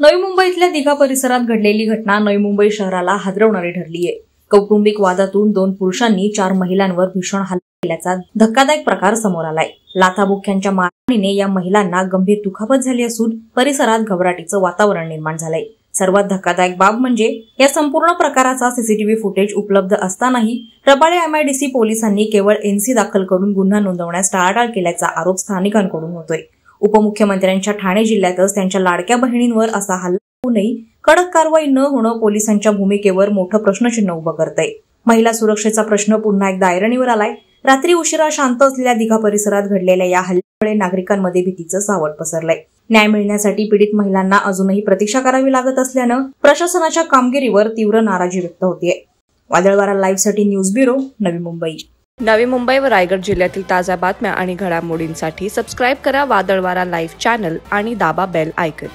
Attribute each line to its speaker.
Speaker 1: नवी मुंबईतल्या दिघा परिसरात घडलेली घटना नवी मुंबई शहराला हादरवणारी ठरली आहे। कौटुंबिक वादातून 2 पुरुषांनी 4 महिलांवर भीषण हल्ला केल्याचा धक्कादायक प्रकार समोर आलाय। लाथाबुक्क्यांच्या मारहाणीने या महिलांना गंभीर दुखापत झाली असून परिसरात घबराटीचं वातावरण निर्माण झालंय। सर्वात धक्कादायक बाब म्हणजे या संपूर्ण प्रकाराचा सीसीटीव्ही फुटेज उपलब्ध असतानाही रबाळे एमआयडीसी पोलिसांनी केवळ एनसी दाखल करून गुन्हा नोंदवण्यास टाळाटाळ केल्याचा आरोप स्थानिकांकडून होतोय। उपमुख्यमंत्र्यांच्या ठाणे जिल्ह्यातच त्यांच्या लाडक्या बहिणींवर असा हल्ला होऊनही कडक कारवाई न होणं पोलिसांच्या भूमिकेवर मोठं प्रश्नचिन्ह उभं करतंय। महिला सुरक्षेचा प्रश्न पुन्हा एकदा ऐरणीवर आलाय। रात्री उशिरा शांत असलेल्या दिघा परिसरात घडलेल्या या हल्ल्यामुळे नागरिकांमध्ये भीतीचं सावट पसरलंय। न्याय मिळण्यासाठी पीडित महिलांना अजूनही प्रतीक्षा करावी लागत असल्यानं प्रशासनाच्या कामगिरीवर तीव्र नाराजी व्यक्त होतीये। वादळवारा लाईव्हसाठी न्यूज ब्युरो, नवी मुंबई।
Speaker 2: नवी मुंबई व रायगड जिल्ह्यातील ताज्या बातम्या आणि घडामोडींसाठी सबस्क्राईब करा वादळवारा लाईव्ह चॅनल आणि दाबा बेल आयकॉन।